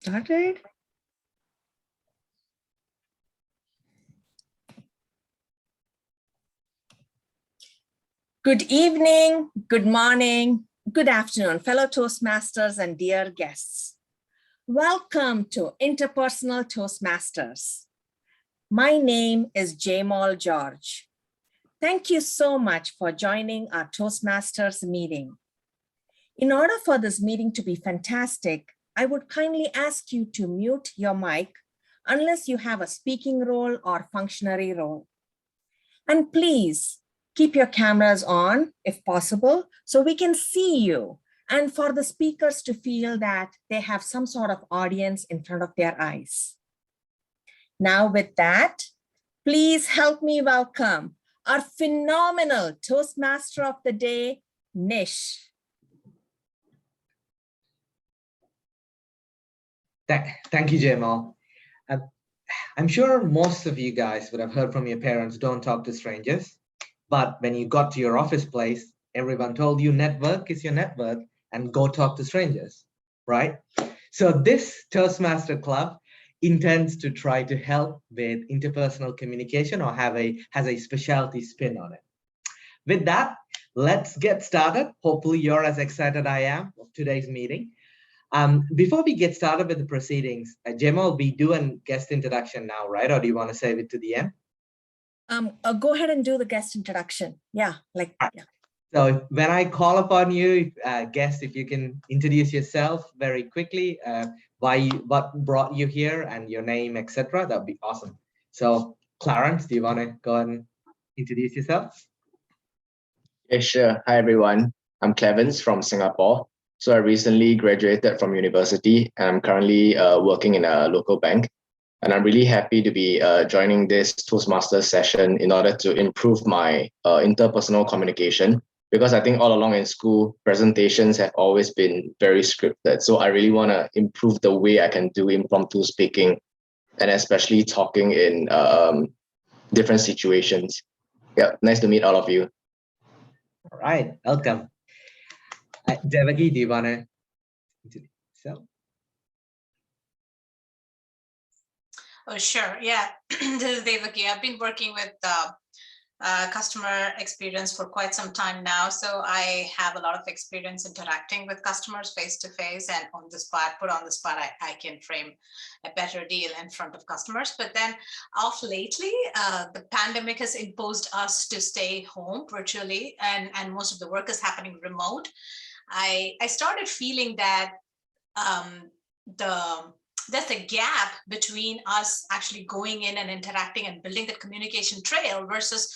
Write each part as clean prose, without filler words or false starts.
Started. Good evening, good morning, good afternoon, fellow Toastmasters and dear guests. Welcome to Interpersonal Toastmasters. My name is Jamal George. Thank you so much for joining our Toastmasters meeting. In order for this meeting to be fantastic, I would kindly ask you to mute your mic unless you have a speaking role or functionary role. And please keep your cameras on if possible so we can see you and for the speakers to feel that they have some sort of audience in front of their eyes. Now with that, please help me welcome our phenomenal Toastmaster of the day, Nish. Thank you, Jamal. I'm sure most of you guys would have heard from your parents, don't talk to strangers. But when you got to your office place, everyone told you network is your net worth and go talk to strangers, right? So this Toastmaster Club intends to try to help with interpersonal communication or has a specialty spin on it. With that, let's get started. Hopefully you're as excited as I am of today's meeting. Before we get started with the proceedings, Jamal, we do a guest introduction now, right? Or do you want to save it to the end? Go ahead and do the guest introduction. Yeah. So when I call upon you, guest, if you can introduce yourself very quickly, what brought you here and your name, etc., that'd be awesome. So Clarence, do you want to go and introduce yourself? Yeah, sure. Hi, everyone. I'm Clevens from Singapore. So I recently graduated from university and I'm currently working in a local bank. And I'm really happy to be joining this Toastmasters session in order to improve my interpersonal communication, because I think all along in school, presentations have always been very scripted. So I really want to improve the way I can do impromptu speaking and especially talking in different situations. Yeah, nice to meet all of you. All right, welcome. Devaki, do you want to introduce yourself? Oh, sure. Yeah, this is Devaki. I've been working with customer experience for quite some time now. So I have a lot of experience interacting with customers face to face, and on the spot, I can frame a better deal in front of customers. But then of lately, the pandemic has imposed us to stay home virtually, and most of the work is happening remote. I started feeling that there's a gap between us actually going in and interacting and building that communication trail versus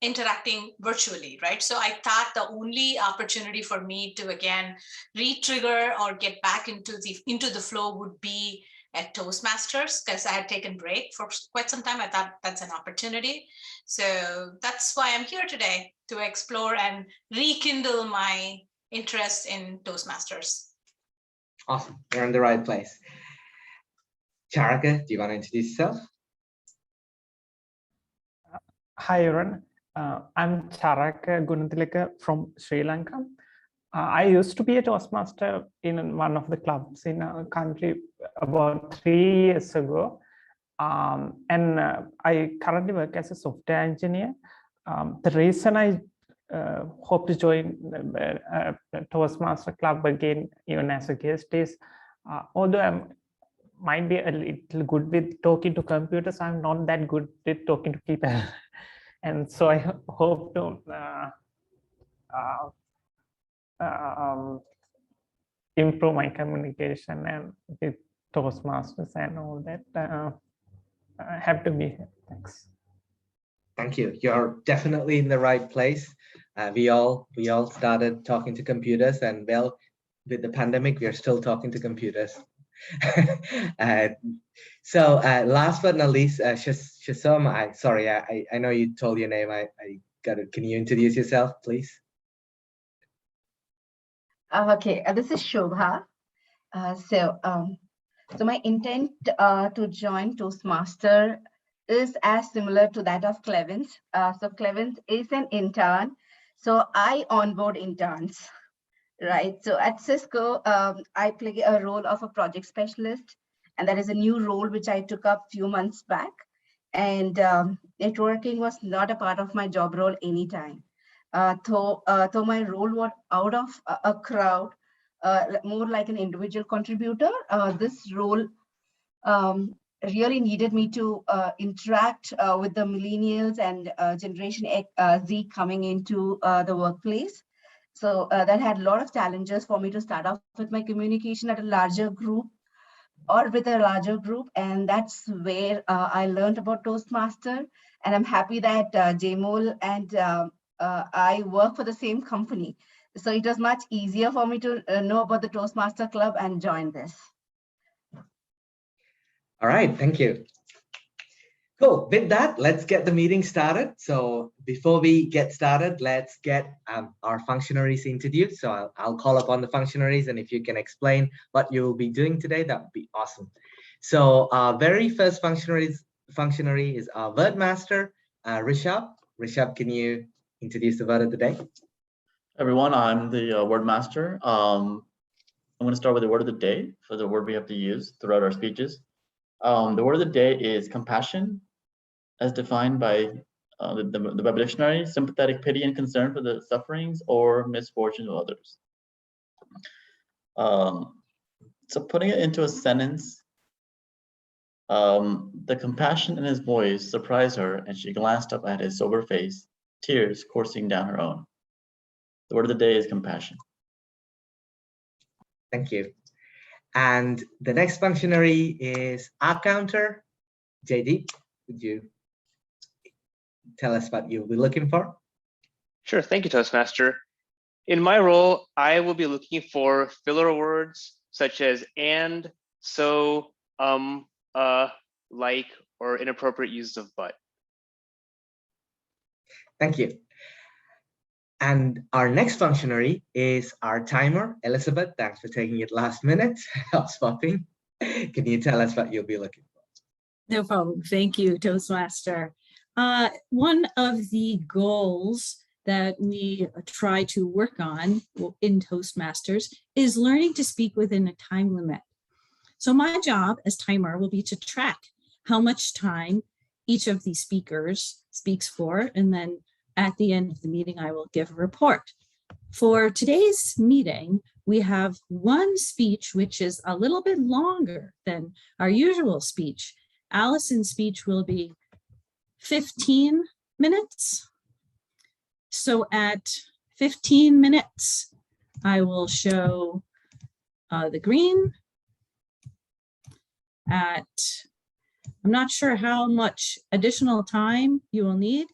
interacting virtually, right? So I thought the only opportunity for me to again re-trigger or get back into the flow would be at Toastmasters, because I had taken break for quite some time. I thought that's an opportunity. So that's why I'm here today, to explore and rekindle my interest in Toastmasters. Awesome, you're in the right place. Charaka, do you want to introduce yourself? Hi, everyone. I'm Charaka Gunathilaka from Sri Lanka. I used to be a Toastmaster in one of the clubs in our country about 3 years ago. And I currently work as a software engineer. The reason I hope to join the Toastmaster Club again, even as a guest, is although I'm might be a little good with talking to computers, I'm not that good with talking to people. And so I hope to improve my communication and with Toastmasters and all that. I have to be here. Thanks. Thank you. You're definitely in the right place. We all started talking to computers, and well, with the pandemic, we are still talking to computers. So last but not least, Shasam, I know you told your name. I got it. Can you introduce yourself, please? Okay, this is Shobha. So my intent to join Toastmaster is as similar to that of Clevens. So Clevens is an intern. So I onboard interns. Right. So at Cisco, I play a role of a project specialist, and that is a new role which I took up a few months back. And networking was not a part of my job role anytime. Though my role was out of a crowd, more like an individual contributor, this role really needed me to interact with the millennials and Generation Z coming into the workplace. So that had a lot of challenges for me to start off with my communication at a larger group or with a larger group. And that's where I learned about Toastmaster. And I'm happy that Jamol and I work for the same company. So it was much easier for me to know about the Toastmaster Club and join this. All right, thank you. Cool. With that, let's get the meeting started. So before we get started, let's get our functionaries introduced. So I'll call upon the functionaries, and if you can explain what you will be doing today, that would be awesome. So our very first functionary is our word master, Rishabh. Rishabh, can you introduce the word of the day? Everyone, I'm the word master. I'm going to start with the word of the day for the word we have to use throughout our speeches. The word of the day is compassion, as defined by the Web Dictionary: sympathetic pity and concern for the sufferings or misfortunes of others. So putting it into a sentence, the compassion in his voice surprised her, and she glanced up at his sober face, tears coursing down her own. The word of the day is compassion. Thank you. And the next functionary is our counter. JD, would you tell us what you'll be looking for? Sure, thank you, Toastmaster. In my role, I will be looking for filler words such as and, so, like, or inappropriate use of but. Thank you. And our next functionary is our timer. Elizabeth, thanks for taking it last minute. I was swapping. Can you tell us what you'll be looking for? No problem. Thank you, Toastmaster. One of the goals that we try to work on in Toastmasters is learning to speak within a time limit. So my job as timer will be to track how much time each of these speakers speaks for, and then at the end of the meeting, I will give a report. For today's meeting, we have one speech which is a little bit longer than our usual speech. Allison's speech will be 15 minutes. So at 15 minutes, I will show the green. I'm not sure how much additional time you will need.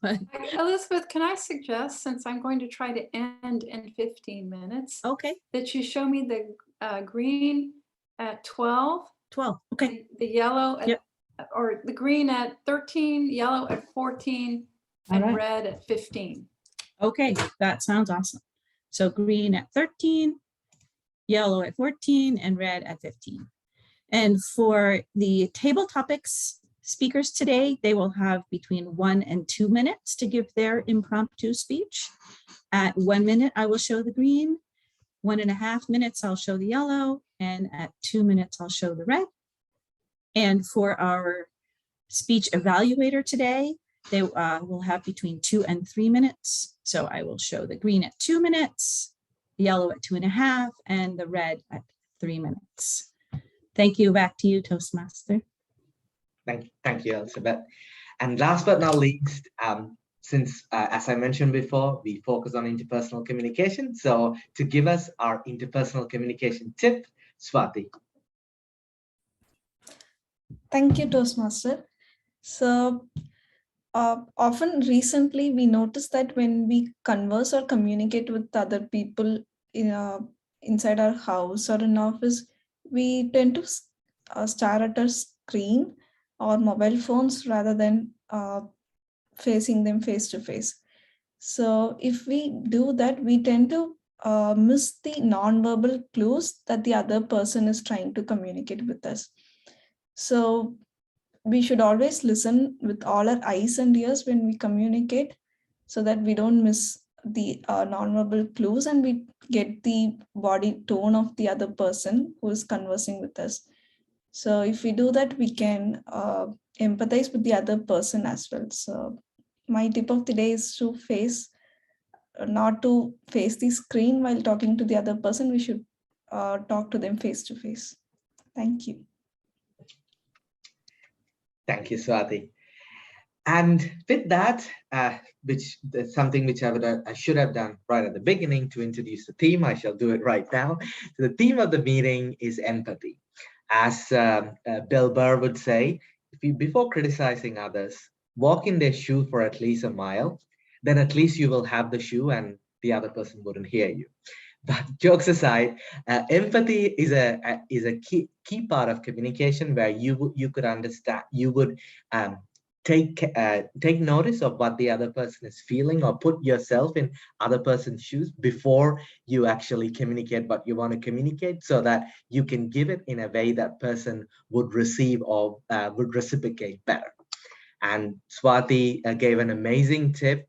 But Elizabeth, can I suggest, since I'm going to try to end in 15 minutes, okay, that you show me the green at 12. 12, okay. The yellow, at, yep. Or the green at 13, yellow at 14, and right. Red at 15. Okay, that sounds awesome. So green at 13, yellow at 14, and red at 15. And for the table topics speakers today, they will have between 1 and 2 minutes to give their impromptu speech. At 1 minute, I will show the green. 1.5 minutes, I'll show the yellow. And at 2 minutes, I'll show the red. And for our speech evaluator today, they will have between 2 and 3 minutes. So I will show the green at 2 minutes, the yellow at 2.5, and the red at 3 minutes. Thank you. Back to you, Toastmaster. Thank you, Elizabeth. And last but not least, since, as I mentioned before, we focus on interpersonal communication. So to give us our interpersonal communication tip, Swati. Thank you, Toastmaster. So often recently, we notice that when we converse or communicate with other people inside our house or an office, we tend to stare at our screen or mobile phones rather than facing them face to face. So if we do that, we tend to miss the nonverbal clues that the other person is trying to communicate with us. So we should always listen with all our eyes and ears when we communicate so that we don't miss the nonverbal clues, and we get the body tone of the other person who is conversing with us. So if we do that, we can empathize with the other person as well. So my tip of the day is to not to face the screen while talking to the other person. We should talk to them face to face. Thank you. Thank you, Swati. And with that, which is something which I should have done right at the beginning to introduce the theme, I shall do it right now. So the theme of the meeting is empathy. As Bill Burr would say, before criticizing others, walk in their shoe for at least a mile, then at least you will have the shoe and the other person wouldn't hear you. But jokes aside, empathy is a key part of communication where you could understand, you would take notice of what the other person is feeling, or put yourself in other person's shoes before you actually communicate what you want to communicate, so that you can give it in a way that person would receive or would reciprocate better. And Swati gave an amazing tip.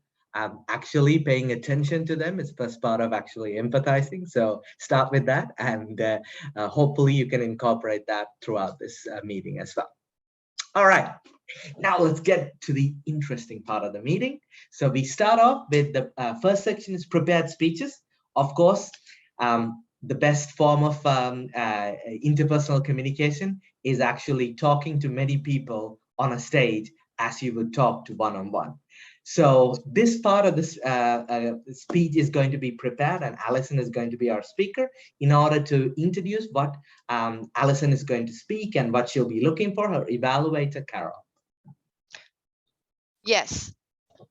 Actually paying attention to them is first part of actually empathizing. So start with that, and hopefully you can incorporate that throughout this meeting as well. All right, now let's get to the interesting part of the meeting. So we start off with the first section is prepared speeches. Of course, the best form of interpersonal communication is actually talking to many people on a stage as you would talk to one-on-one. So this part of this speech is going to be prepared, and Alison is going to be our speaker in order to introduce what Alison is going to speak and what she'll be looking for, her evaluator, Carol. Yes,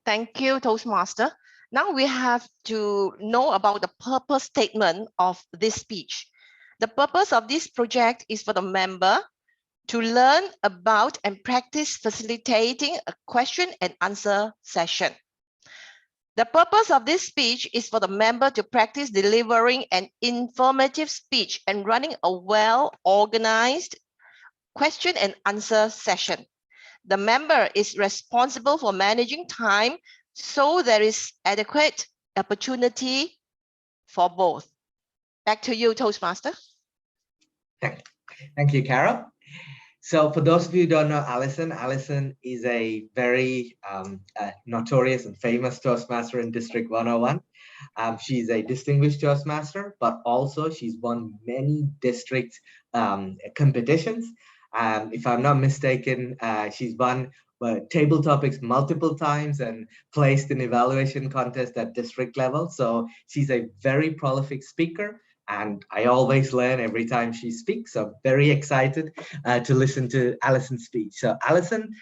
thank you, Toastmaster. Now we have to know about the purpose statement of this speech. The purpose of this project is for the member to learn about and practice facilitating a question and answer session. The purpose of this speech is for the member to practice delivering an informative speech and running a well-organized question and answer session. The member is responsible for managing time so there is adequate opportunity for both. Back to you, Toastmaster. Thank you, Carol. So for those of you who don't know Alison, Alison is a very notorious and famous Toastmaster in District 101. She's a distinguished Toastmaster, but also she's won many district competitions. If I'm not mistaken, she's won table topics multiple times and placed in evaluation contests at district level. So she's a very prolific speaker, and I always learn every time she speaks. So very excited to listen to Alison's speech. So Alison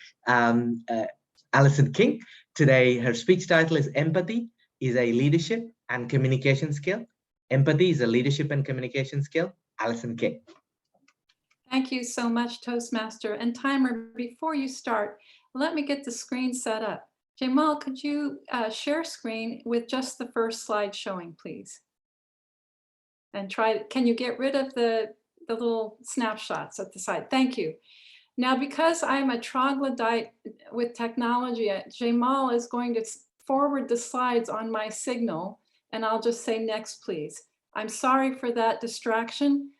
King, today her speech title is Empathy is a Leadership and Communication Skill. Empathy is a leadership and communication skill. Alison King. Thank you so much, Toastmaster. And timer, before you start, let me get the screen set up. Jamal, could you share screen with just the first slide showing, please? And can you get rid of the little snapshots at the side? Thank you. Now, because I'm a troglodyte with technology, Jamal is going to forward the slides on my signal, and I'll just say next, please. I'm sorry for that distraction,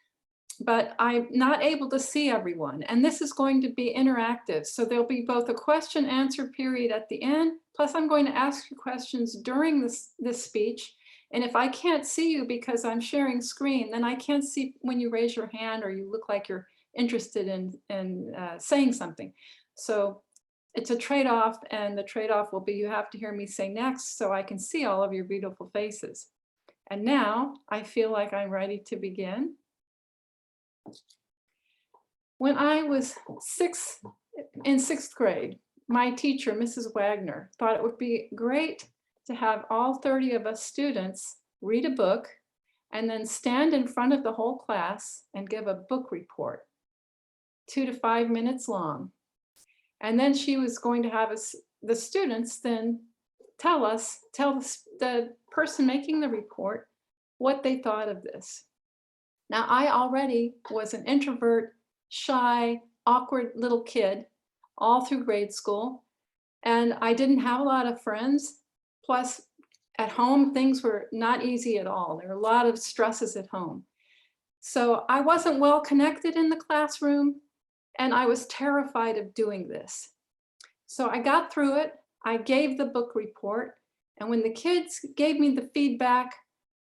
but I'm not able to see everyone. And this is going to be interactive. So there'll be both a question answer period at the end, plus I'm going to ask you questions during this speech. And if I can't see you because I'm sharing screen, then I can't see when you raise your hand or you look like you're interested in saying something. So it's a trade-off, and the trade-off will be you have to hear me say next so I can see all of your beautiful faces. And now I feel like I'm ready to begin. When I was in sixth grade, my teacher, Mrs. Wagner, thought it would be great to have all 30 of us students read a book and then stand in front of the whole class and give a book report, 2 to 5 minutes long. And then she was going to have the students then tell the person making the report what they thought of this. Now, I already was an introvert, shy, awkward little kid all through grade school, and I didn't have a lot of friends. Plus, At home, things were not easy at all. There were a lot of stresses at home. So I wasn't well connected in the classroom, and I was terrified of doing this. So I got through it. I gave the book report, and when the kids gave me the feedback,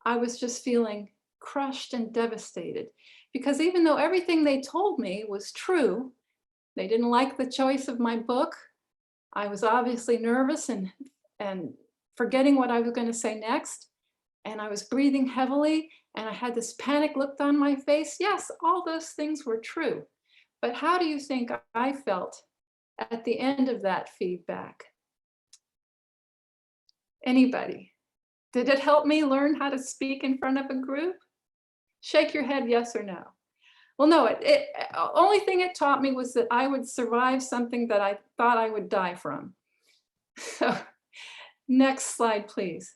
I was just feeling crushed and devastated, because even though everything they told me was true, they didn't like the choice of my book. I was obviously nervous and forgetting what I was going to say next. And I was breathing heavily, and I had this panic look on my face. Yes, all those things were true. But how do you think I felt at the end of that feedback? Anybody? Did it help me learn how to speak in front of a group? Shake your head, yes or no. Well, no, only thing it taught me was that I would survive something that I thought I would die from. So next slide, please.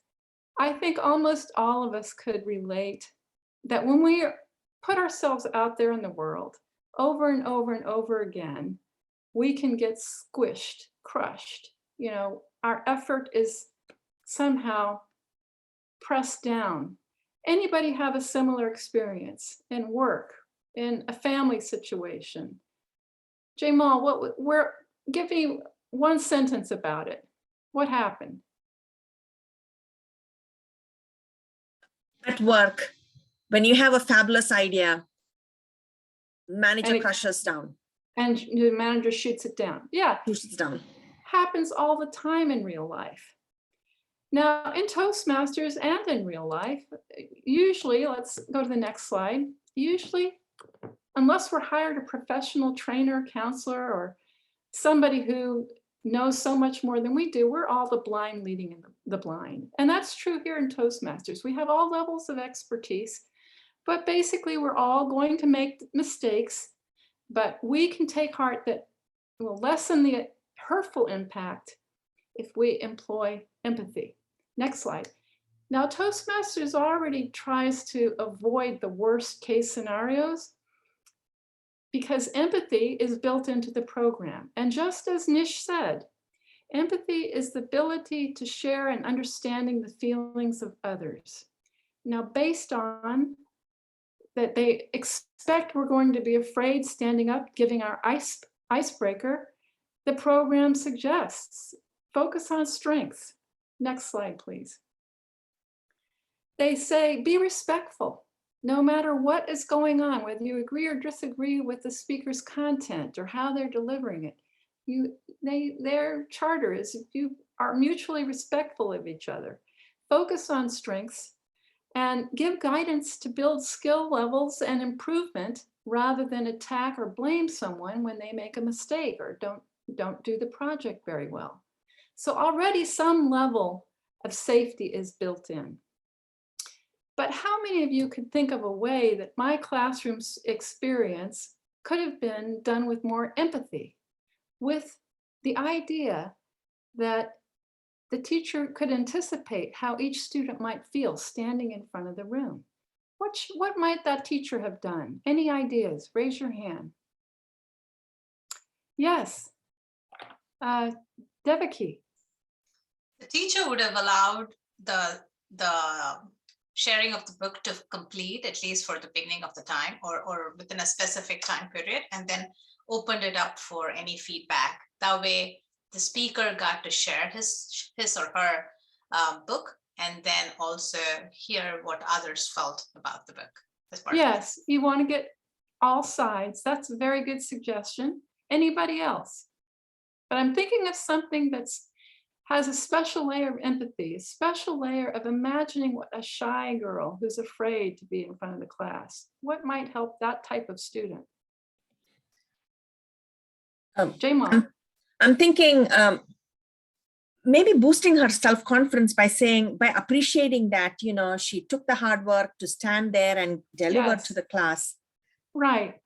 I think almost all of us could relate that when we put ourselves out there in the world over and over and over again, we can get squished, crushed. You know, our effort is somehow pressed down. Anybody have a similar experience in work, in a family situation? Jamal, give me one sentence about it. What happened? At work, when you have a fabulous idea, manager crushes down. And the manager shoots it down. Yeah. Shoots it down. Happens all the time in real life. Now, in Toastmasters and in real life, usually, let's go to the next slide. Usually, unless we're hired a professional trainer, counselor, or somebody who knows so much more than we do, we're all the blind leading the blind. And that's true here in Toastmasters. We have all levels of expertise, but basically we're all going to make mistakes, but we can take heart that will lessen the hurtful impact if we employ empathy. Next slide. Now, Toastmasters already tries to avoid the worst case scenarios because empathy is built into the program. And just as Nish said, empathy is the ability to share and understanding the feelings of others. Now, based on that they expect we're going to be afraid standing up, giving our icebreaker, the program suggests focus on strengths. Next slide, please. They say, be respectful, no matter what is going on, whether you agree or disagree with the speaker's content or how they're delivering it. Their charter is you are mutually respectful of each other. Focus on strengths and give guidance to build skill levels and improvement rather than attack or blame someone when they make a mistake or don't do the project very well. So already some level of safety is built in. But how many of you could think of a way that my classroom experience could have been done with more empathy, with the idea that the teacher could anticipate how each student might feel standing in front of the room? What might that teacher have done? Any ideas? Raise your hand. Yes. Devaki. The teacher would have allowed the sharing of the book to complete, at least for the beginning of the time or within a specific time period, and then opened it up for any feedback. That way, the speaker got to share his or her book, and then also hear what others felt about the book. Yes, you want to get all sides. That's a very good suggestion. Anybody else? But I'm thinking of something that's has a special layer of empathy, a special layer of imagining what a shy girl who's afraid to be in front of the class. What might help that type of student? Jamal. I'm thinking maybe boosting her self-confidence by appreciating that, she took the hard work to stand there and deliver to the class. Right.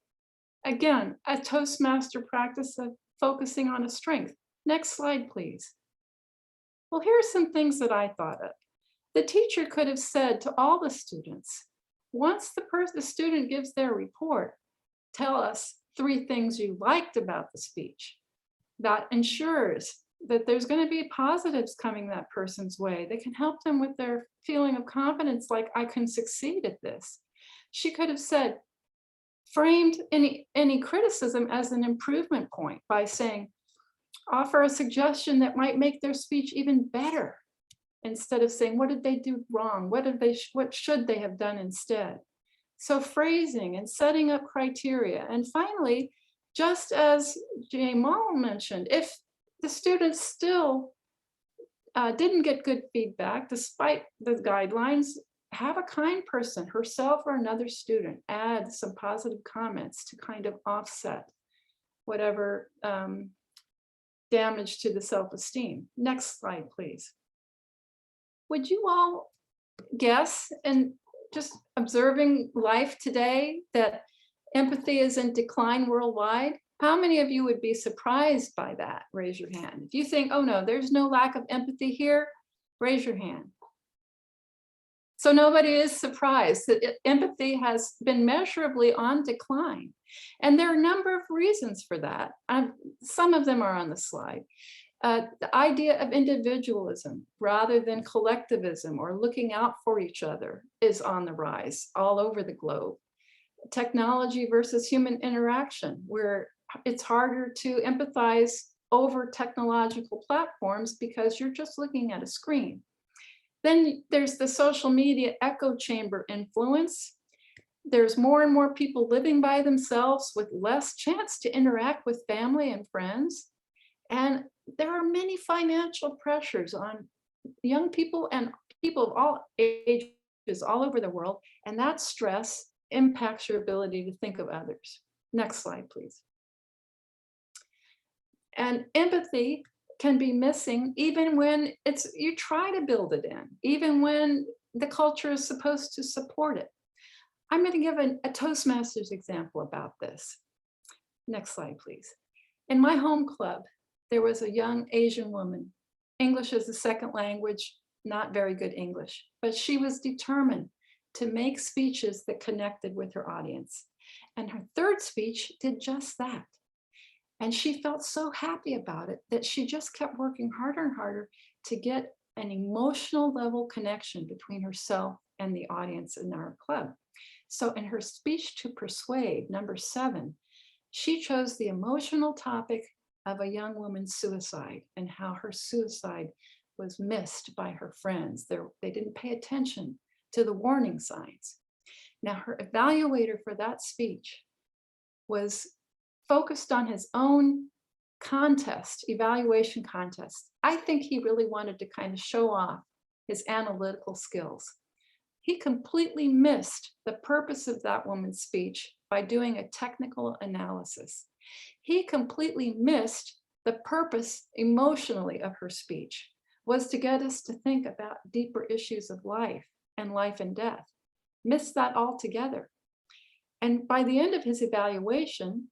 Again, a Toastmaster practice of focusing on a strength. Next slide, please. Well, here's some things that I thought of. The teacher could have said to all the students, once the student gives their report, tell us 3 things you liked about the speech. That ensures that there's going to be positives coming that person's way. They can help them with their feeling of confidence, like I can succeed at this. She could have said, framed any criticism as an improvement point by saying, offer a suggestion that might make their speech even better, instead of saying, what did they do wrong? What should they have done instead? So phrasing and setting up criteria. And finally, just as Jamal mentioned, if the students still didn't get good feedback despite the guidelines, have a kind person, herself or another student, add some positive comments to kind of offset whatever damage to the self-esteem. Next slide, please. Would you all guess, and just observing life today, that empathy is in decline worldwide? How many of you would be surprised by that? Raise your hand. If you think, oh no, there's no lack of empathy here, raise your hand. So nobody is surprised that empathy has been measurably on decline. And there are a number of reasons for that. Some of them are on the slide. The idea of individualism rather than collectivism or looking out for each other is on the rise all over the globe. Technology versus human interaction, where it's harder to empathize over technological platforms because you're just looking at a screen. Then there's the social media echo chamber influence. There's more and more people living by themselves with less chance to interact with family and friends. And there are many financial pressures on young people and people of all ages all over the world. And that stress impacts your ability to think of others. Next slide, please. And empathy can be missing even when you try to build it in, even when the culture is supposed to support it. I'm going to give a Toastmasters example about this. Next slide, please. In my home club, there was a young Asian woman, English as a second language, not very good English, but she was determined to make speeches that connected with her audience. And her third speech did just that. And she felt so happy about it that she just kept working harder and harder to get an emotional level connection between herself and the audience in our club. So in her speech to persuade, number 7, she chose the emotional topic of a young woman's suicide and how her suicide was missed by her friends. They didn't pay attention to the warning signs. Now her evaluator for that speech was focused on his own evaluation contest. I think he really wanted to kind of show off his analytical skills. He completely missed the purpose of that woman's speech by doing a technical analysis. He completely missed the purpose emotionally of her speech, was to get us to think about deeper issues of life and death. Missed that altogether. And by the end of his evaluation,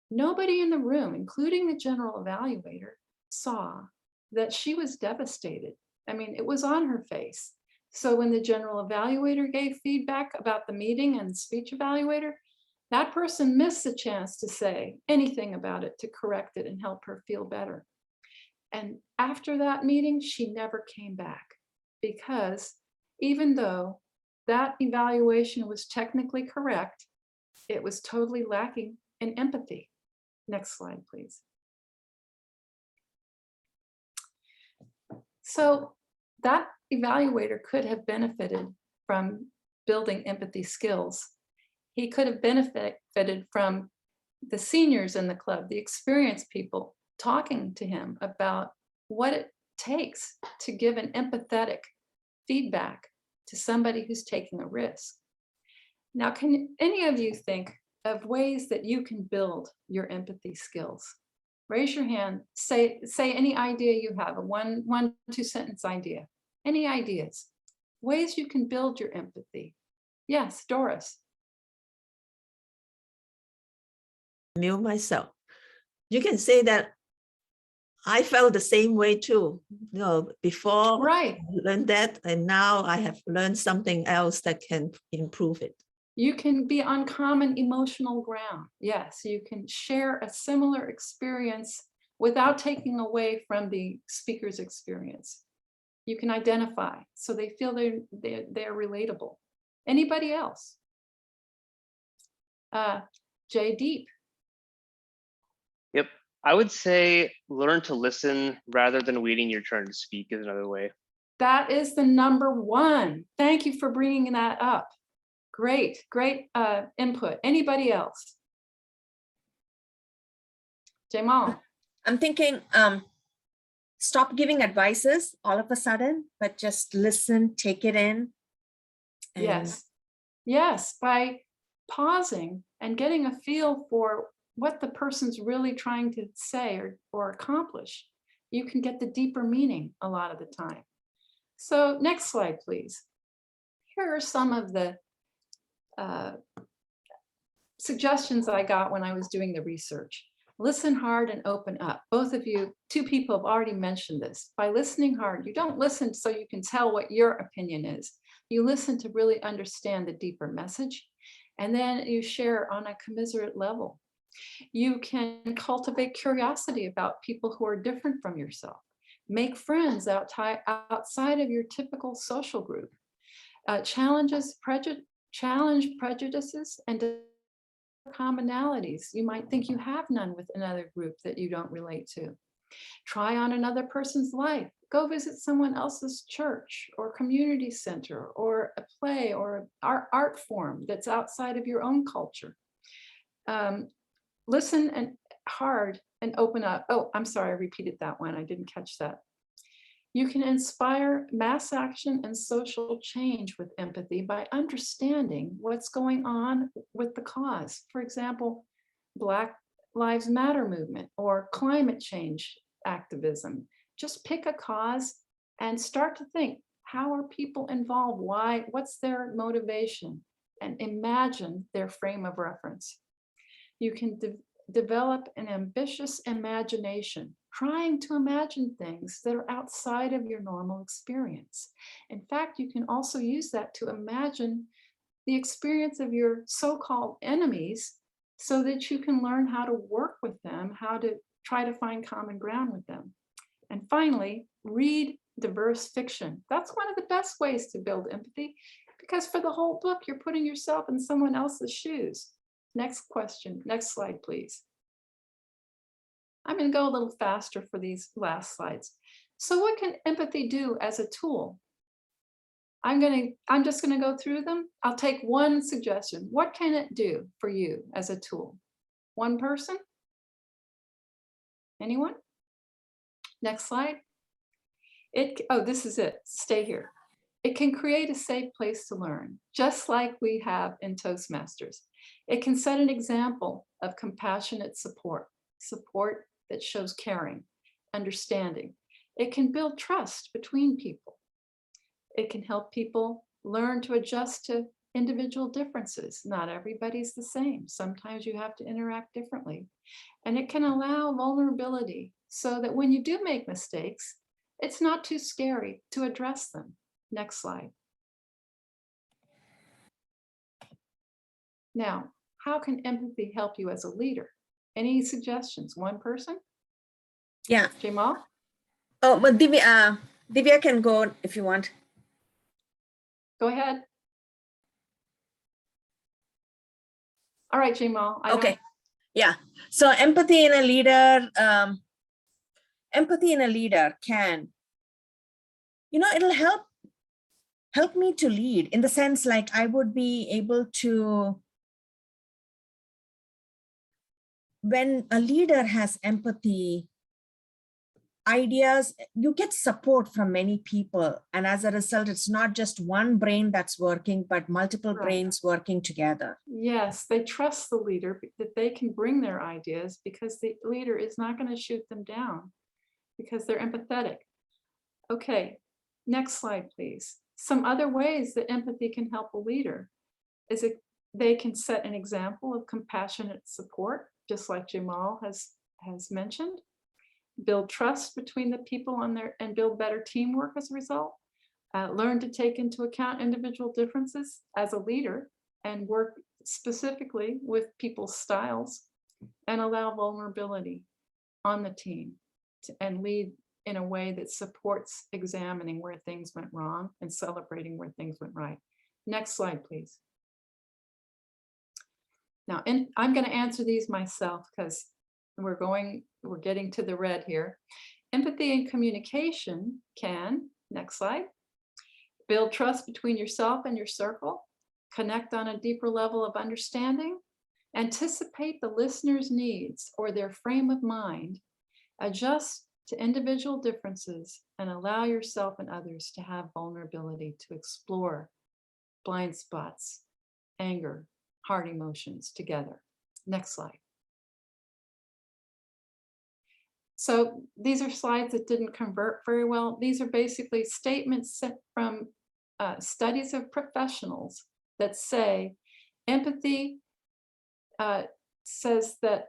nobody in the room, including the general evaluator, saw that she was devastated. I mean, it was on her face. So when the general evaluator gave feedback about the meeting and the speech evaluator, that person missed the chance to say anything about it to correct it and help her feel better. And after that meeting, she never came back, because even though that evaluation was technically correct, it was totally lacking in empathy. Next slide, please. So that evaluator could have benefited from building empathy skills. He could have benefited from the seniors in the club, the experienced people, talking to him about what it takes to give an empathetic feedback to somebody who's taking a risk. Now, can any of you think of ways that you can build your empathy skills? Raise your hand, say any idea you have, a one, 2 sentence idea. Any ideas? Ways you can build your empathy. Yes, Doris. Knew myself. You can say that I felt the same way too. You know, before right. I learned that, and now I have learned something else that can improve it. You can be on common emotional ground. Yes, you can share a similar experience without taking away from the speaker's experience. You can identify so they feel they're relatable. Anybody else? Jay Deep. Yep. I would say learn to listen rather than waiting your turn to speak is another way. That is the number one. Thank you for bringing that up. Great, great input. Anybody else? Jamal. I'm thinking, stop giving advices all of a sudden, but just listen, take it in. Yes. Yes, by pausing and getting a feel for what the person's really trying to say or accomplish, you can get the deeper meaning a lot of the time. So next slide, please. Here are some of the suggestions I got when I was doing the research. Listen hard and open up. Both of you, two people have already mentioned this. By listening hard, you don't listen so you can tell what your opinion is. You listen to really understand the deeper message, and then you share on a commiserate level. You can cultivate curiosity about people who are different from yourself. Make friends outside of your typical social group. Challenge prejudices and commonalities. You might think you have none with another group that you don't relate to. Try on another person's life. Go visit someone else's church or community center or a play or art form that's outside of your own culture. Listen hard and open up. Oh, I'm sorry, I repeated that one. I didn't catch that. You can inspire mass action and social change with empathy by understanding what's going on with the cause. For example, Black Lives Matter movement or climate change activism. Just pick a cause and start to think, how are people involved? Why? What's their motivation? And imagine their frame of reference. You can develop an ambitious imagination, trying to imagine things that are outside of your normal experience. In fact, you can also use that to imagine the experience of your so-called enemies so that you can learn how to work with them, how to try to find common ground with them. And finally, read diverse fiction. That's one of the best ways to build empathy, because for the whole book, you're putting yourself in someone else's shoes. Next question, next slide, please. I'm going to go a little faster for these last slides. So what can empathy do as a tool? I'm just going to go through them. I'll take one suggestion. What can it do for you as a tool? One person? Anyone? Next slide. Oh, this is it. Stay here. It can create a safe place to learn, just like we have in Toastmasters. It can set an example of compassionate support that shows caring, understanding. It can build trust between people. It can help people learn to adjust to individual differences. Not everybody's the same. Sometimes you have to interact differently. And it can allow vulnerability so that when you do make mistakes, it's not too scary to address them. Next slide. Now, how can empathy help you as a leader? Any suggestions? One person? Yeah. Jamal? Oh, but Divya can go if you want. Go ahead. All right, Jamal. Okay. Yeah. So empathy in a leader can, it'll help me to lead in the sense like I would be able to, when a leader has empathy, ideas, you get support from many people. And as a result, it's not just one brain that's working, but multiple brains working together. Yes, they trust the leader that they can bring their ideas because the leader is not going to shoot them down because they're empathetic. Okay, next slide, please. Some other ways that empathy can help a leader is they can set an example of compassionate support, just like Jamal has mentioned. Build trust between the people and build better teamwork as a result. Learn to take into account individual differences as a leader and work specifically with people's styles, and allow vulnerability. on the team and lead in a way that supports examining where things went wrong and celebrating where things went right. Next slide, please. Now, I'm going to answer these myself because we're getting to the red here. Empathy and communication can, next slide, build trust between yourself and your circle, connect on a deeper level of understanding, anticipate the listener's needs or their frame of mind, adjust to individual differences, and allow yourself and others to have vulnerability to explore blind spots, anger, hard emotions together. Next slide. So these are slides that didn't convert very well. These are basically statements sent from studies of professionals that say empathy says that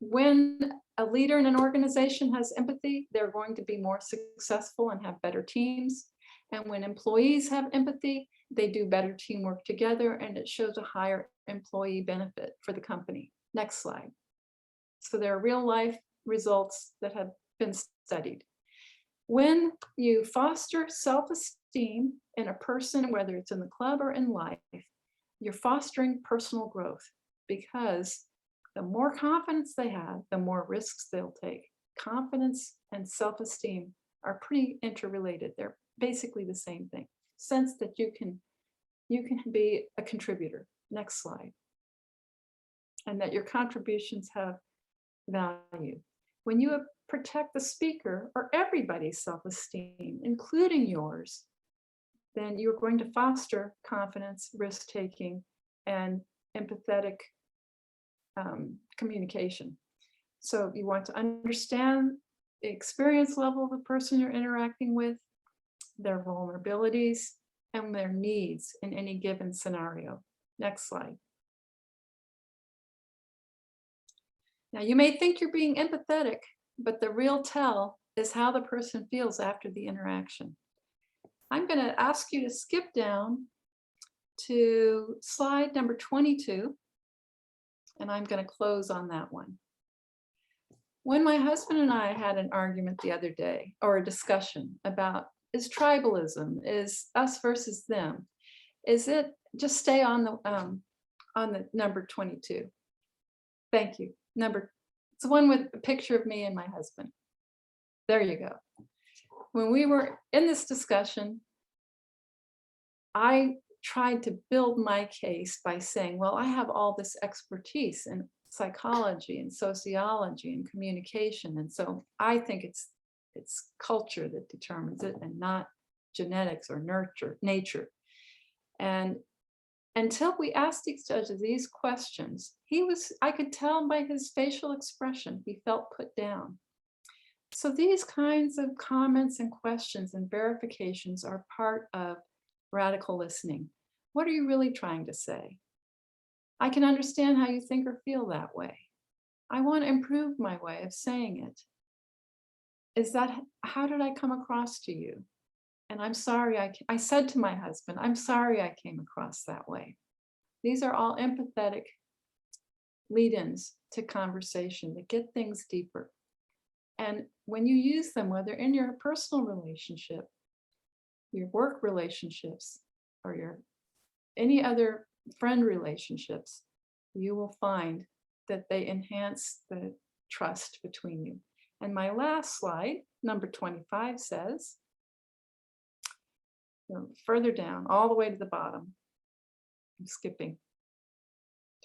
when a leader in an organization has empathy, they're going to be more successful and have better teams. And when employees have empathy, they do better teamwork together, and it shows a higher employee benefit for the company. Next slide. So there are real life results that have been studied. When you foster self-esteem in a person, whether it's in the club or in life, you're fostering personal growth, because the more confidence they have, the more risks they'll take. Confidence and self-esteem are pretty interrelated. They're basically the same thing. Sense that you can be a contributor. Next slide. And that your contributions have value. When you protect the speaker or everybody's self-esteem, including yours, then you're going to foster confidence, risk-taking, and empathetic communication. So you want to understand the experience level of the person you're interacting with, their vulnerabilities, and their needs in any given scenario. Next slide. Now, you may think you're being empathetic, but the real tell is how the person feels after the interaction. I'm going to ask you to skip down to slide number 22, and I'm going to close on that one. When my husband and I had an argument the other day, or a discussion about, is tribalism, is us versus them, is it, just stay on the number 22. Thank you. It's the one with a picture of me and my husband. There you go. When we were in this discussion, I tried to build my case by saying, well, I have all this expertise in psychology and sociology and communication. And so I think it's culture that determines it and not genetics or nature. And until we asked each other these questions, I could tell by his facial expression, he felt put down. So these kinds of comments and questions and verifications are part of radical listening. What are you really trying to say? I can understand how you think or feel that way. I want to improve my way of saying it. How did I come across to you? And I'm sorry, I said to my husband, I'm sorry I came across that way. These are all empathetic lead-ins to conversation that get things deeper. And when you use them, whether in your personal relationship, your work relationships, or any other friend relationships, you will find that they enhance the trust between you. And my last slide, number 25, says, further down, all the way to the bottom, I'm skipping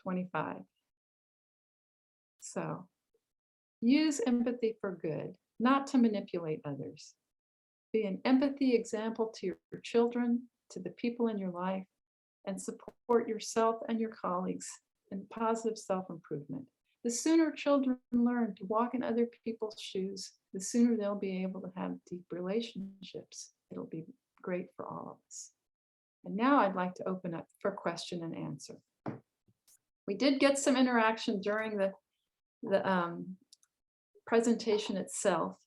25. So use empathy for good, not to manipulate others. Be an empathy example to your children, to the people in your life, and support yourself and your colleagues in positive self-improvement. The sooner children learn to walk in other people's shoes, the sooner they'll be able to have deep relationships. It'll be great for all of us. And now I'd like to open up for question and answer. We did get some interaction during the presentation itself.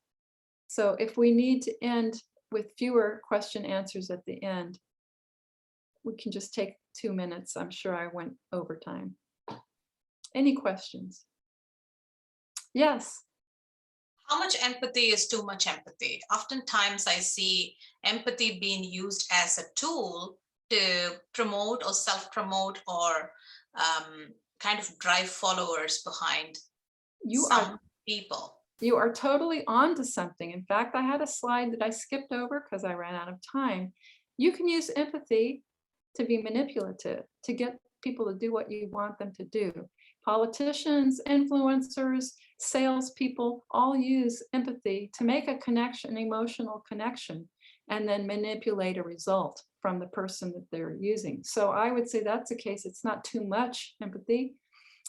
So if we need to end with fewer question answers at the end, we can just take 2 minutes. I'm sure I went over time. Any questions? Yes. How much empathy is too much empathy? Oftentimes I see empathy being used as a tool to promote or self-promote or kind of drive followers behind some people. You are totally on to something. In fact, I had a slide that I skipped over because I ran out of time. You can use empathy to be manipulative, to get people to do what you want them to do. Politicians, influencers, salespeople all use empathy to make a connection, an emotional connection, and then manipulate a result from the person that they're using. So I would say that's the case. It's not too much empathy.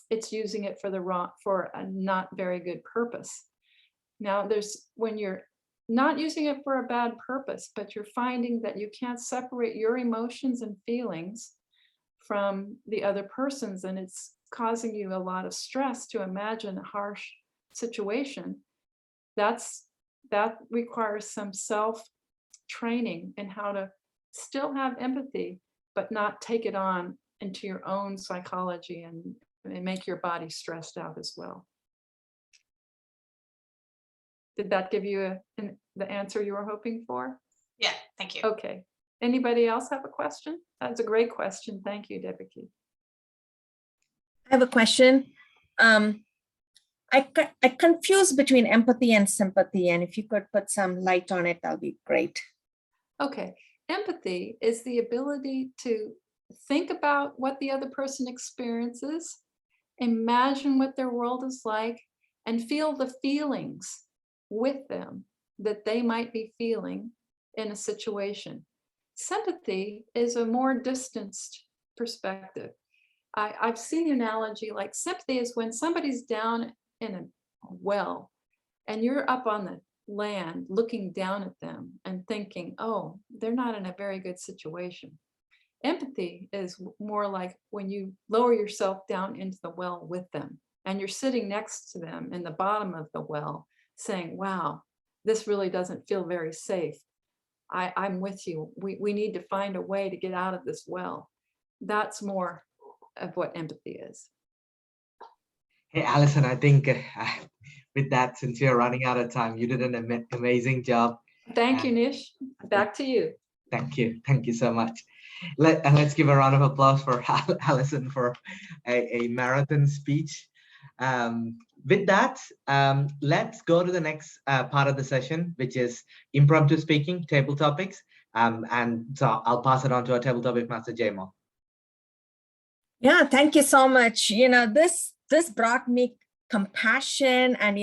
It's using it for a not very good purpose. Now when you're not using it for a bad purpose, but you're finding that you can't separate your emotions and feelings from the other person's, and it's causing you a lot of stress to imagine a harsh situation, that requires some self-training in how to still have empathy, but not take it on into your own psychology and make your body stressed out as well. Did that give you the answer you were hoping for? Yeah, thank you. Okay. Anybody else have a question? That's a great question. Thank you, Devaki. I have a question. I confuse between empathy and sympathy, and if you could put some light on it, that'll be great. Okay. Empathy is the ability to think about what the other person experiences, imagine what their world is like, and feel the feelings with them that they might be feeling in a situation. Sympathy is a more distanced perspective. I've seen the analogy like sympathy is when somebody's down in a well and you're up on the land looking down at them and thinking, oh, they're not in a very good situation. Empathy is more like when you lower yourself down into the well with them and you're sitting next to them in the bottom of the well saying, wow, this really doesn't feel very safe. I'm with you. We need to find a way to get out of this well. That's more of what empathy is. Hey, Alison, I think with that, since you're running out of time, you did an amazing job. Thank you, Nish. Back to you. Thank you. Thank you so much. Let's give a round of applause for Alison for a marathon speech. With that, let's go to the next part of the session, which is impromptu speaking, table topics. And so I'll pass it on to our table topic master, Jamal. Yeah, thank you so much. This brought me compassion and,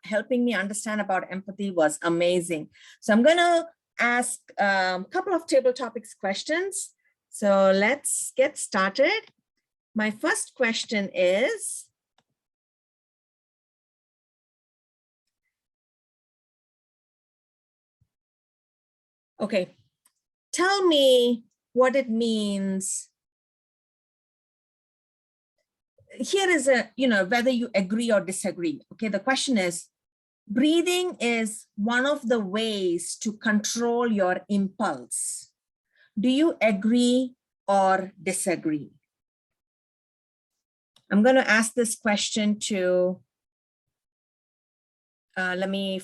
helping me understand about empathy was amazing. So I'm going to ask a couple of table topics questions. So let's get started. My first question is, okay, tell me what it means. Here is whether you agree or disagree. Okay, the question is, breathing is one of the ways to control your impulse. Do you agree or disagree? I'm going to ask this question to, Charaka.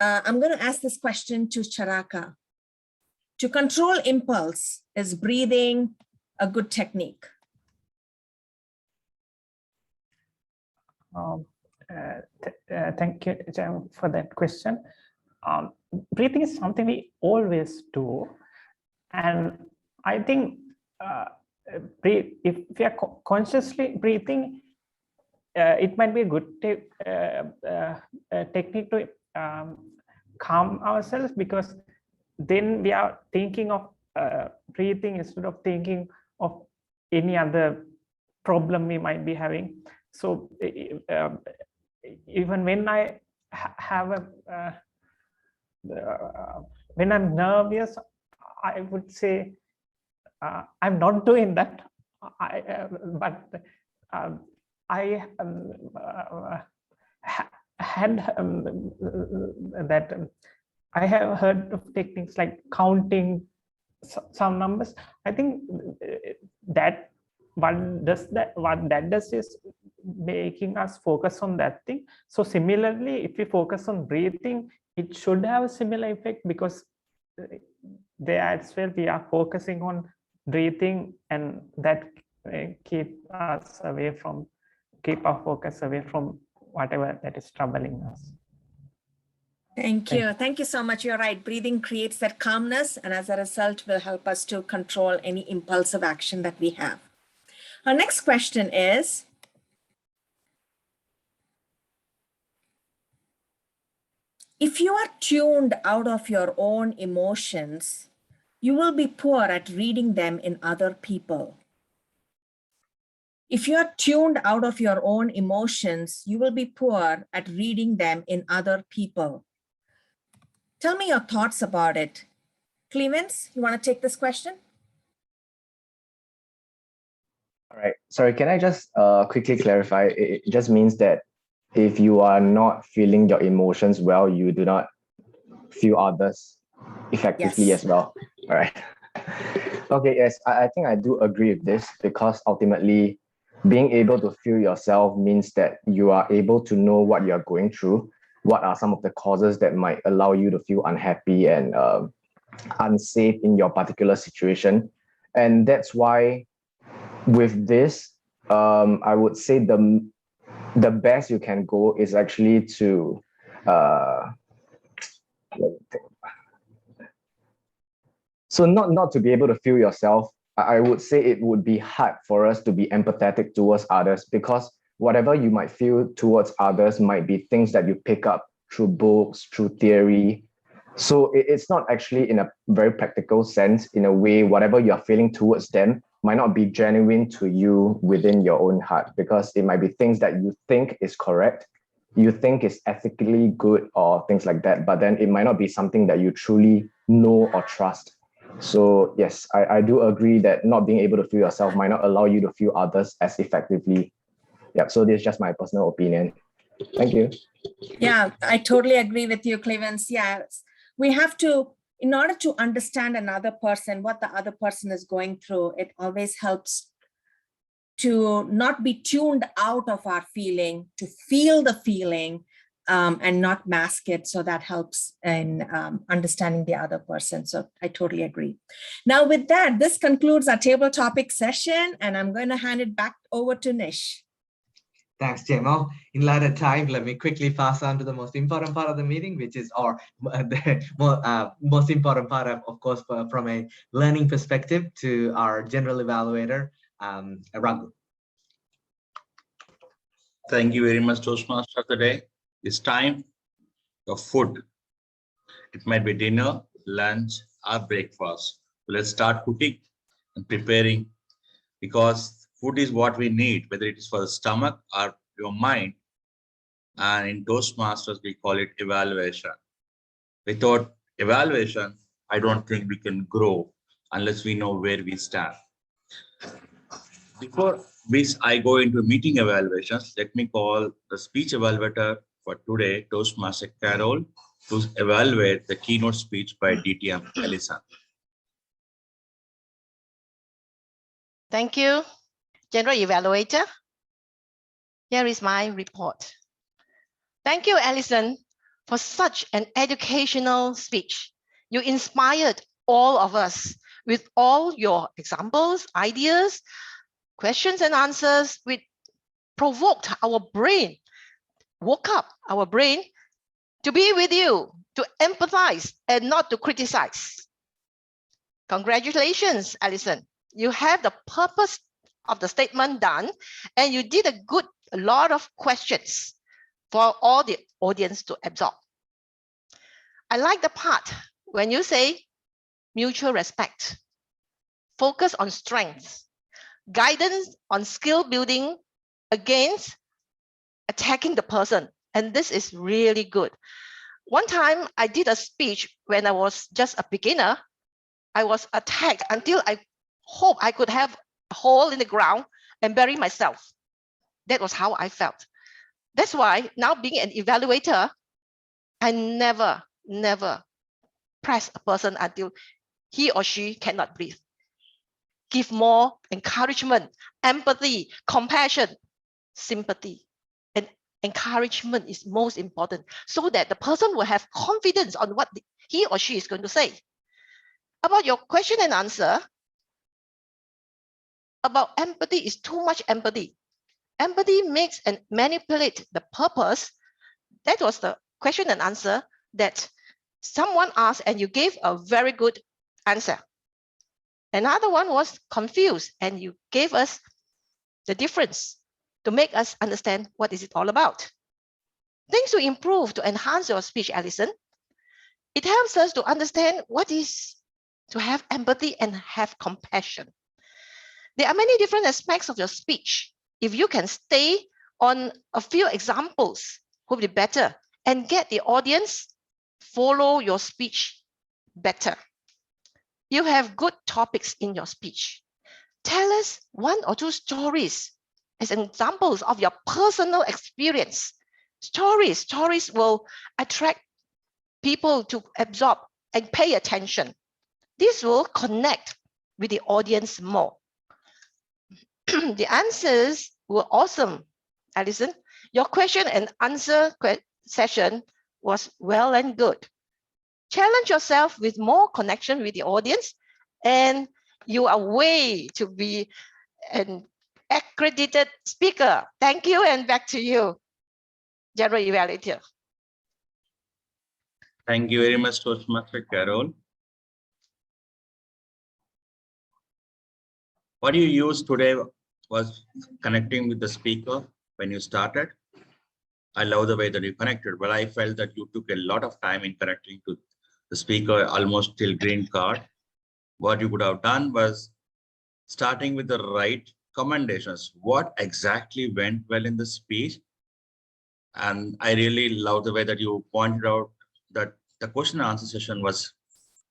I'm going to ask this question to Charaka. To control impulse, is breathing a good technique? Thank you, Jem, for that question. Breathing is something we always do. And I think if we are consciously breathing, it might be a good technique to calm ourselves, because then we are thinking of breathing instead of thinking of any other problem we might be having. So even when I have when I'm nervous, I would say I'm not doing that. I I have heard of techniques like counting some numbers. I think that what that does is making us focus on that thing. So similarly, if we focus on breathing, it should have a similar effect, because there as well we are focusing on breathing, and that keep our focus away from whatever that is troubling us. Thank you. Thank you so much. You're right. Breathing creates that calmness, and as a result will help us to control any impulsive action that we have. Our next question is, if you are tuned out of your own emotions, you will be poor at reading them in other people. If you are tuned out of your own emotions, you will be poor at reading them in other people. Tell me your thoughts about it. Clemens, you want to take this question? All right. Sorry, can I just quickly clarify? It just means that if you are not feeling your emotions well, you do not feel others effectively as well. All right. Okay, yes, I think I do agree with this, because ultimately being able to feel yourself means that you are able to know what you're going through, what are some of the causes that might allow you to feel unhappy and unsafe in your particular situation. And that's why with this, I would say the best you can go is actually to so not to be able to feel yourself. I would say it would be hard for us to be empathetic towards others, because whatever you might feel towards others might be things that you pick up through books, through theory. So it's not actually in a very practical sense. In a way, whatever you're feeling towards them might not be genuine to you within your own heart, because it might be things that you think is correct, you think is ethically good or things like that, but then it might not be something that you truly know or trust. So yes, I do agree that not being able to feel yourself might not allow you to feel others as effectively. Yeah, so this is just my personal opinion. Thank you. Yeah, I totally agree with you, Clemens. Yes, we have to, in order to understand another person, what the other person is going through, it always helps to not be tuned out of our feeling, to feel the feeling and not mask it. So that helps in understanding the other person. So I totally agree. Now with that, this concludes our table topic session, and I'm going to hand it back over to Nish. Thanks, Jamal. In light of time, let me quickly pass on to the most important part of the meeting, which is the most important part, of course, from a learning perspective, to our general evaluator, Raghu. Thank you very much, Toastmaster, today. It's time for food. It might be dinner, lunch, or breakfast. So let's start cooking and preparing, because food is what we need, whether it is for the stomach or your mind. And in Toastmasters, we call it evaluation. Without evaluation, I don't think we can grow unless we know where we stand. Before I go into meeting evaluations, let me call the speech evaluator for today, Toastmaster Carol, to evaluate the keynote speech by DTM Ellison. Thank you, General Evaluator. Here is my report. Thank you, Ellison, for such an educational speech. You inspired all of us with all your examples, ideas, questions and answers, which provoked our brain, woke up our brain to be with you, to empathize and not to criticize. Congratulations, Ellison. You have the purpose of the statement done, and you did a lot of questions for all the audience to absorb. I like the part when you say mutual respect, focus on strengths, guidance on skill building against attacking the person. And this is really good. One time I did a speech when I was just a beginner. I was attacked until I hope I could have a hole in the ground and bury myself. That was how I felt. That's why now being an evaluator, I never press a person until he or she cannot breathe. give more encouragement, empathy, compassion, sympathy. And encouragement is most important so that the person will have confidence on what he or she is going to say. About your question and answer, about empathy is too much empathy. Empathy makes and manipulate the purpose. That was the question and answer that someone asked and you gave a very good answer. Another one was confused and you gave us the difference to make us understand what is it all about. Things to improve to enhance your speech, Alison. It helps us to understand what is to have empathy and have compassion. There are many different aspects of your speech. If you can stay on a few examples, would be better and get the audience follow your speech better. You have good topics in your speech. Tell us 1 or 2 stories as examples of your personal experience. Stories will attract people to absorb and pay attention. This will connect with the audience more. The answers were awesome, Alison. Your question and answer session was well and good. Challenge yourself with more connection with the audience, and you are way to be an accredited speaker. Thank you, and back to you, General Evaluator. Thank you very much, Toastmaster Carol. What you used today was connecting with the speaker when you started. I love the way that you connected, but I felt that you took a lot of time in connecting to the speaker almost till green card. What you could have done was starting with the right commendations. What exactly went well in the speech? And I really love the way that you pointed out that the question and answer session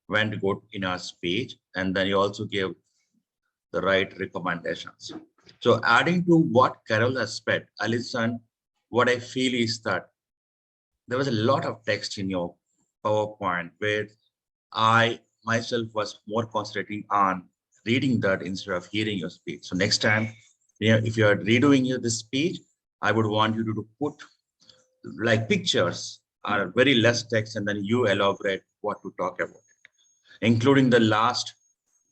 went good in our speech. And then you also gave the right recommendations. So adding to what Carol has said, Alison, what I feel is that there was a lot of text in your PowerPoint where I myself was more concentrating on reading that instead of hearing your speech. So next time, if you are redoing this speech, I would want you to put like pictures or very less text, and then you elaborate what to talk about, including the last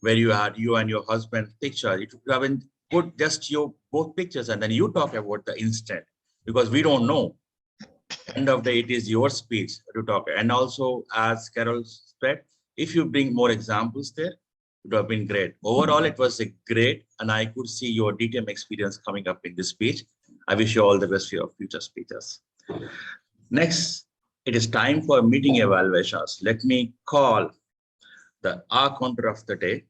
where you had you and your husband picture. It would have been put just your both pictures, and then you talk about the instant, because we don't know. End of the day, it is your speech to talk. And also, as Carol said, if you bring more examples there, it would have been great. Overall, it was a great, and I could see your DTM experience coming up in this speech. I wish you all the best for your future speeches. Next, it is time for meeting evaluations. Let me call the R counter of the day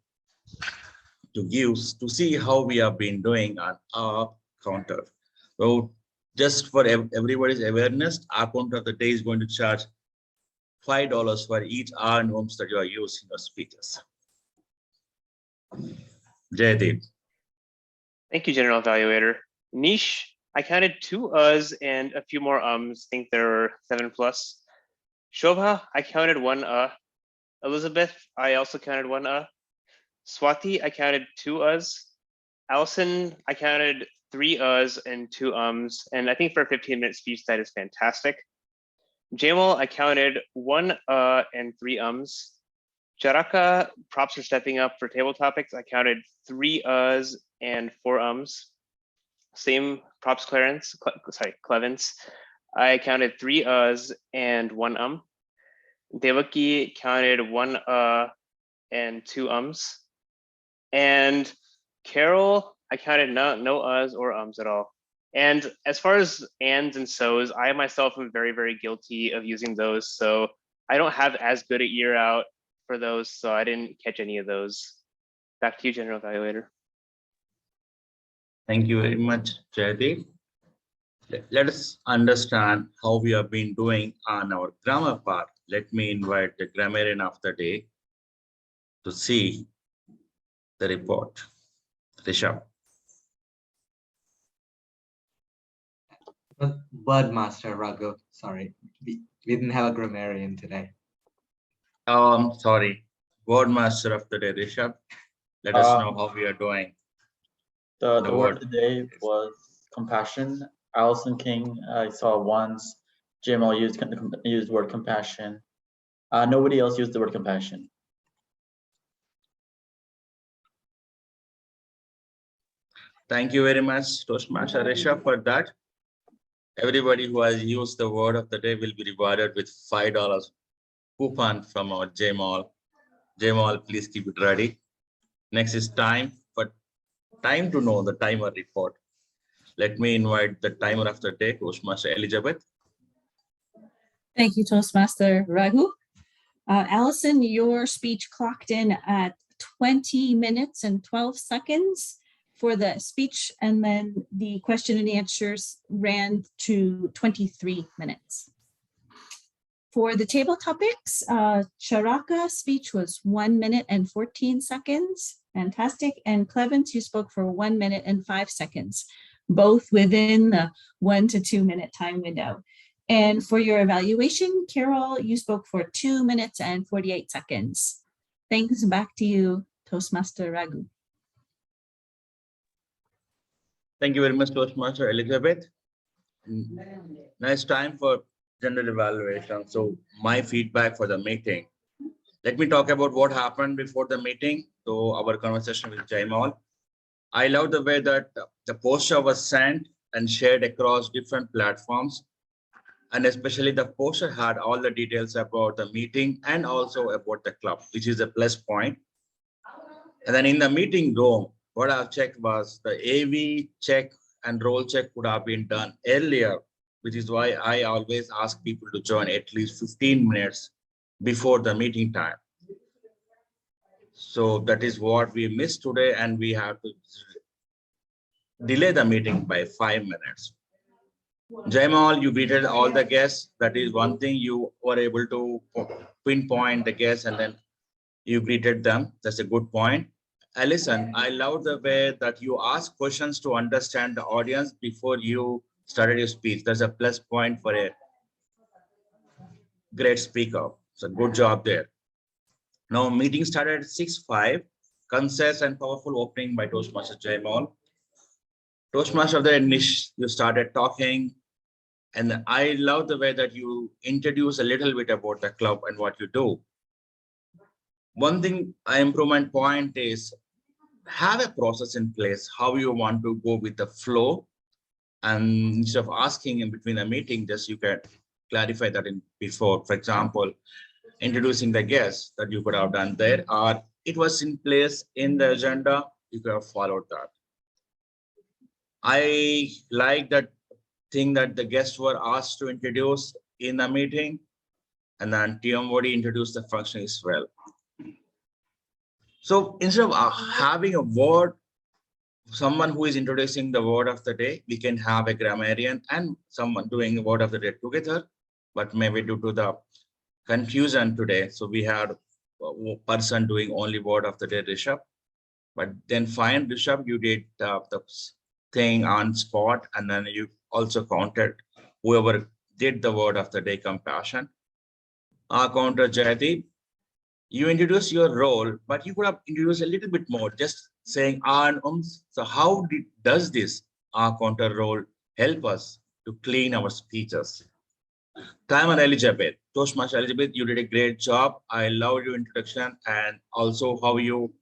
to see how we have been doing on our counter. So just for everybody's awareness, our counter of the day is going to charge $5 for each R norms that you are using in your speeches. Jaydeep. Thank you, General Evaluator. Niche, I counted 2 uhs and a few more ums. I think there were 7+. Shobha, I counted 1 Elizabeth, I also counted 1 Swati, I counted 2 uhs. Allison, I counted 3 uhs and 2 ums. And I think for a 15-minute speech, that is fantastic. Jamal, I counted 1 and 3 ums. Charaka, props for stepping up for table topics. I counted 3 uhs and 4 ums. Same props, Clevens. I counted 3 uhs and 1 Devaki counted 1 and 2 ums. And Carol, I counted no uhs or ums at all. And as far as ands and so's, I myself am very, very guilty of using those. So I don't have as good an ear out for those. So I didn't catch any of those. Back to you, General Evaluator. Thank you very much, Jaydeep. Let us understand how we have been doing on our grammar part. Let me invite the grammarian of the day to see the report. Rishabh. Birdmaster, Raghu. Sorry, we didn't have a grammarian today. Oh, I'm sorry. Word master of the day, Rishabh. Let us know how we are doing. The word of the day was compassion. Allison King, I saw once. Jamal used the word compassion. Nobody else used the word compassion. Thank you very much, Toastmaster Rishabh, for that. Everybody who has used the word of the day will be rewarded with $5 coupon from our Jamal. Jamal, please keep it ready. Next is time to know the timer report. Let me invite the timer of the day, Toastmaster Elizabeth. Thank you, Toastmaster Raghu. Allison, your speech clocked in at 20 minutes and 12 seconds for the speech, and then the question and answers ran to 23 minutes. For the table topics, Charaka speech was 1 minute and 14 seconds. Fantastic. And Clevens, you spoke for 1 minute and 5 seconds, both within the 1 to 2 minute time window. And for your evaluation, Carol, you spoke for 2 minutes and 48 seconds. Thanks. Back to you, Toastmaster Raghu. Thank you very much, Toastmaster Elizabeth. Nice time for general evaluation. So my feedback for the meeting. Let me talk about what happened before the meeting. So our conversation with Jamal. I love the way that the poster was sent and shared across different platforms. And especially the poster had all the details about the meeting and also about the club, which is a plus point. And then in the meeting room, what I've checked was the AV check and role check would have been done earlier, which is why I always ask people to join at least 15 minutes before the meeting time. So that is what we missed today, and we have to delay the meeting by 5 minutes. Jamal, you greeted all the guests. That is one thing, you were able to pinpoint the guests and then you greeted them. That's a good point. Alison, I love the way that you ask questions to understand the audience before you started your speech. That's a plus point for a great speaker. So good job there. Now meeting started at 6:05. Concise and powerful opening by Toastmaster Jamal. Toastmaster of the Nish, you started talking. And I love the way that you introduce a little bit about the club and what you do. One thing, improvement point is have a process in place, how you want to go with the flow. And instead of asking in between a meeting, just you can clarify that in before. For example, introducing the guests that you could have done there, or it was in place in the agenda, you could have followed that. I like that thing that the guests were asked to introduce in the meeting, and then TMOD introduced the function as well. So instead of having a word, someone who is introducing the word of the day, we can have a grammarian and someone doing the word of the day together, but maybe due to the confusion today, so we had a person doing only word of the day, Rishabh. But then fine, Rishabh, you did the thing on spot, and then you also counted whoever did the word of the day, compassion. Our counter, Jayati, you introduced your role, but you could have introduced a little bit more, just saying and So how does this our counter role help us to clean our speeches? Timer Elizabeth, Toastmaster Elizabeth, you did a great job. I love your introduction and also how you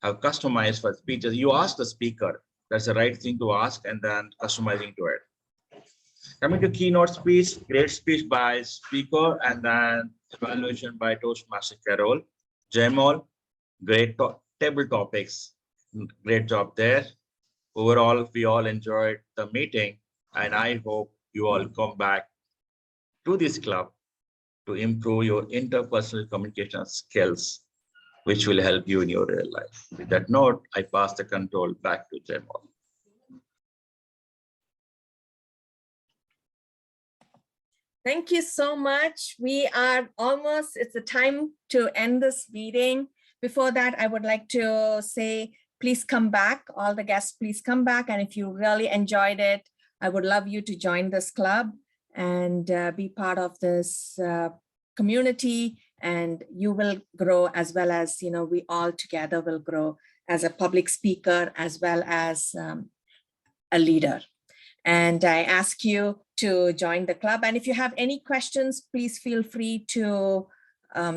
have customized for speeches. You asked the speaker, that's the right thing to ask, and then customizing to it. Coming to keynote speech, great speech by speaker, and then evaluation by Toastmaster Carol. Jamal, great table topics. Great job there. Overall, we all enjoyed the meeting, and I hope you all come back to this club to improve your interpersonal communication skills, which will help you in your real life. With that note, I pass the control back to Jamal. Thank you so much. We are almost, it's the time to end this meeting. Before that, I would like to say, please come back. All the guests, please come back. And if you really enjoyed it, I would love you to join this club and be part of this community, and you will grow as well as, we all together will grow as a public speaker, as well as a leader. And I ask you to join the club. And if you have any questions, please feel free to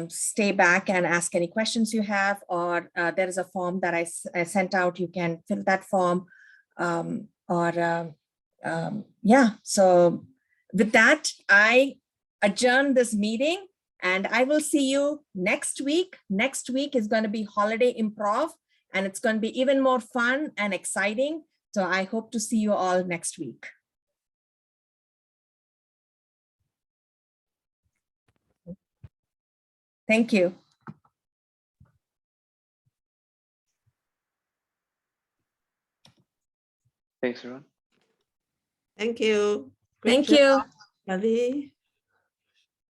stay back and ask any questions you have, or there is a form that I sent out. You can fill that form, yeah. So with that, I adjourn this meeting, and I will see you next week. Next week is going to be holiday improv, and it's going to be even more fun and exciting. So I hope to see you all next week. Thank you. Thanks, everyone. Thank you. Great Thank job, you. Ravi.